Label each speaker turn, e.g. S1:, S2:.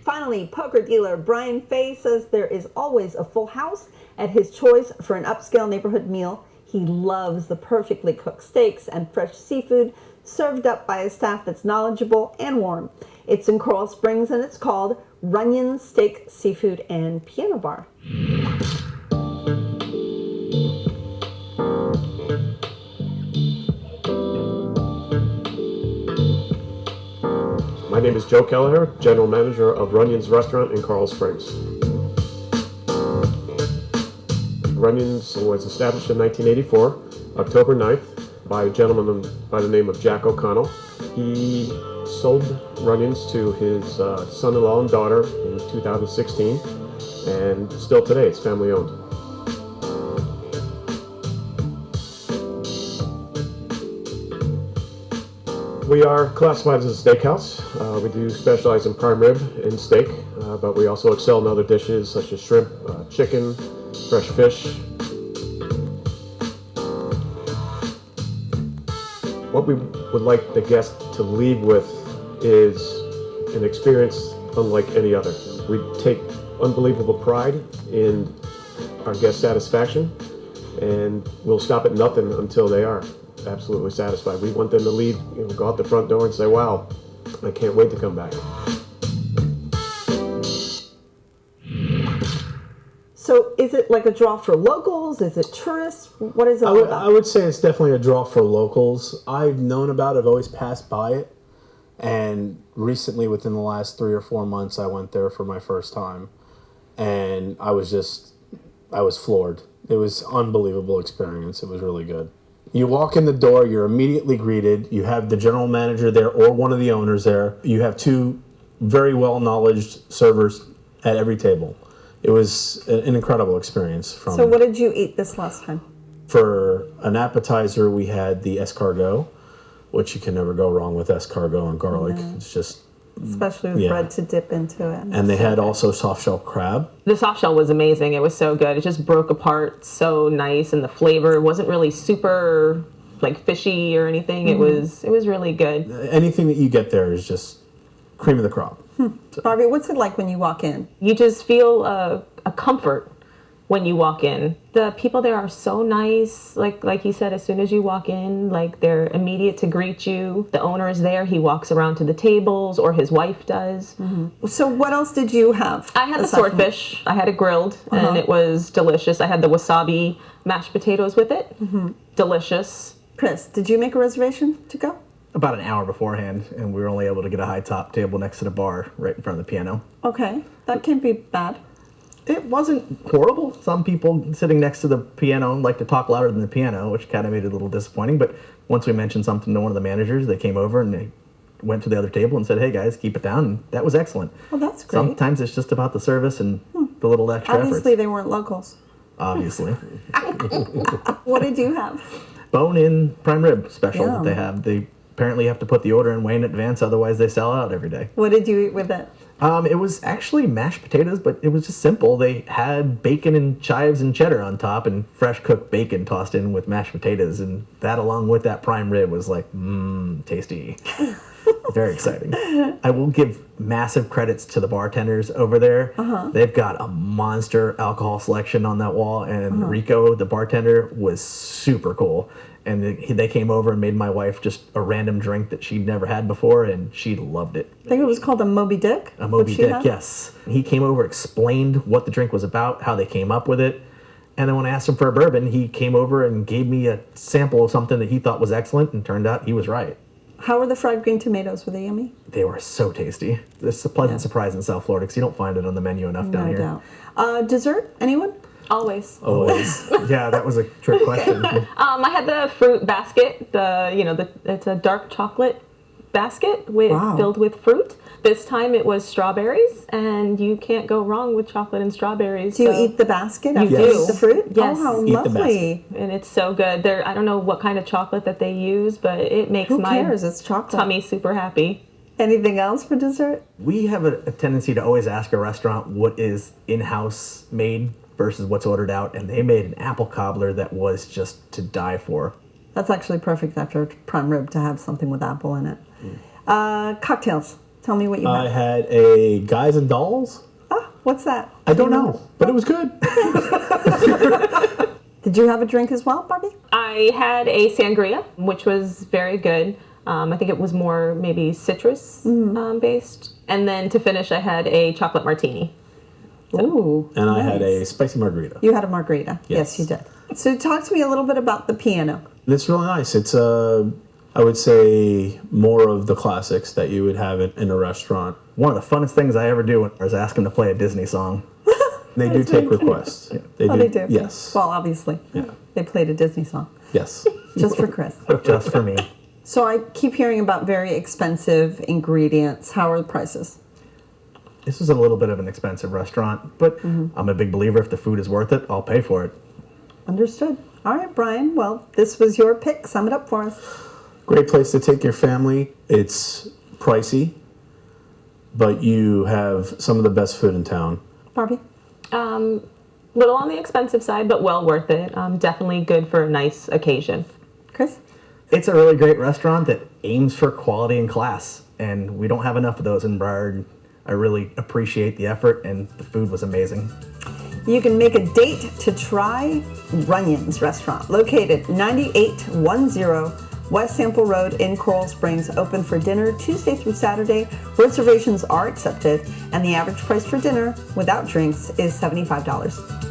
S1: finally, poker dealer Brian Fay says there is always a full house at his choice for an upscale neighborhood meal. He loves the perfectly cooked steaks and fresh seafood served up by a staff that's knowledgeable and warm. It's in Coral Springs and it's called Runyon Steak, Seafood, and Piano Bar.
S2: My name is Joe Kelleher, General Manager of Runyon's Restaurant in Coral Springs. Runyon's was established in 1984, October 9th, by a gentleman by the name of Jack O'Connell. He sold Runyon's to his son-in-law and daughter in 2016, and still today it's family owned. We are classified as a steakhouse. We do specialize in prime rib and steak, but we also excel in other dishes such as shrimp, chicken, fresh fish. What we would like the guest to leave with is an experience unlike any other. We take unbelievable pride in our guest satisfaction, and we'll stop at nothing until they are absolutely satisfied. We want them to leave, go out the front door and say, wow, I can't wait to come back.
S1: So is it like a draw for locals? Is it tourists? What is it all about?
S3: I would say it's definitely a draw for locals. I've known about it, I've always passed by it. And recently, within the last 3 or 4 months, I went there for my first time. And I was floored. It was an unbelievable experience. It was really good. You walk in the door, you're immediately greeted. You have the general manager there or one of the owners there. You have 2 very well-knowledged servers at every table. It was an incredible experience.
S1: So what did you eat this last time?
S3: For an appetizer, we had the escargot, which you can never go wrong with escargot and garlic. Mm-hmm. It's just...
S1: Especially with bread to dip into it.
S3: And they had also soft shell crab.
S4: The soft shell was amazing. It was so good. It just broke apart so nice, and the flavor wasn't really super like fishy or anything. Mm-hmm. It was really good.
S3: Anything that you get there is just cream of the crop.
S1: So. Barbie, what's it like when you walk in?
S4: You just feel a comfort when you walk in. The people there are so nice. Like he said, as soon as you walk in, like they're immediate to greet you. The owner is there. He walks around to the tables, or his wife does.
S1: Mm-hmm. So what else did you have?
S4: I had the swordfish. I had it grilled, and it was delicious. I had the wasabi mashed potatoes with it. Mm-hmm. Delicious.
S1: Chris, did you make a reservation to go?
S5: About an hour beforehand, and we were only able to get a high top table next to the bar right in front of the piano.
S1: Okay, that can't be bad.
S5: It wasn't horrible. Some people sitting next to the piano like to talk louder than the piano, which kind of made it a little disappointing. But once we mentioned something to one of the managers, they came over and they went to the other table and said, hey guys, keep it down. And that was excellent.
S1: Well, that's great.
S5: Sometimes it's just about the service and the little extra
S1: Obviously,
S5: efforts.
S1: they weren't locals.
S5: Obviously.
S1: What did you have?
S5: Bone-in prime rib special that they have. They apparently have to put the order in way in advance, otherwise they sell out every day.
S1: What did you eat with it?
S5: It was actually mashed potatoes, but it was just simple. They had bacon and chives and cheddar on top and fresh cooked bacon tossed in with mashed potatoes. And that, along with that prime rib, was like, tasty. Very exciting. I will give massive credits to the bartenders over there. They've got a monster alcohol selection on that wall. And Rico, the bartender, was super cool. And they came over and made my wife just a random drink that she'd never had before, and she loved it.
S1: I think it was called a Moby Dick.
S5: A Moby Dick, yes. He came over, explained what the drink was about, how they came up with it. And then when I asked him for a bourbon, he came over and gave me a sample of something that he thought was excellent, and turned out he was right.
S1: How were the fried green tomatoes? Were they yummy?
S5: They were so tasty. It's a pleasant surprise in South Florida because you don't find it on the menu enough down here.
S1: No doubt. Dessert? Anyone?
S4: Always.
S5: Yeah, that was a trick question.
S4: I had the fruit basket. It's a dark chocolate basket filled with fruit. This time it was strawberries, and you can't go wrong with chocolate and strawberries.
S1: Do you eat the basket after
S4: you
S1: you eat the fruit?
S4: Yes.
S1: Oh, how
S3: Eat
S1: lovely.
S4: And it's so good. I don't know what kind of chocolate that they use, but it makes
S1: Who
S4: my
S1: cares? It's chocolate.
S4: tummy super happy.
S1: Anything else for dessert?
S5: We have a tendency to always ask a restaurant what is in-house made versus what's ordered out, and they made an apple cobbler that was just to die for.
S1: That's actually perfect after prime rib to have something with apple in it. Cocktails. Tell me what you
S3: I
S1: had.
S3: had a Guys and Dolls.
S1: Ah, what's that?
S3: I don't know, but it was good.
S1: Did you have a drink as well, Barbie?
S4: I had a sangria, which was very good. I think it was more maybe citrus based. And then to finish, I had a chocolate martini.
S1: Ooh.
S3: And I had a
S1: nice.
S3: spicy margarita.
S1: You had a margarita. Yes,
S3: Yes.
S1: you did. So talk to me a little bit about the piano.
S3: It's really nice. It's I would say more of the classics that you would have in a restaurant.
S5: One of the funnest things I ever do is ask them to play a Disney song.
S3: They do take requests. They
S1: They do.
S3: Yes.
S1: Well, obviously.
S3: Yeah.
S1: They played a Disney song
S3: Yes.
S1: just for Chris.
S5: Just for me.
S1: So I keep hearing about very expensive ingredients. How are the prices?
S5: This is a little bit of an expensive restaurant, but I'm a big believer if the food is worth it, I'll pay for it.
S1: Understood. All right, Brian. Well, this was your pick. Sum it up for us.
S3: Great place to take your family. It's pricey, but you have some of the best food in town.
S1: Barbie?
S4: Little on the expensive side, but well worth it. Definitely good for a nice occasion.
S1: Chris?
S5: It's a really great restaurant that aims for quality and class, and we don't have enough of those in Broward. I really appreciate the effort, and the food was amazing.
S1: You can make a date to try Runyon's restaurant, located 9810 West Sample Road in Coral Springs, open for dinner Tuesday through Saturday. Reservations are accepted, and the average price for dinner without drinks is $75.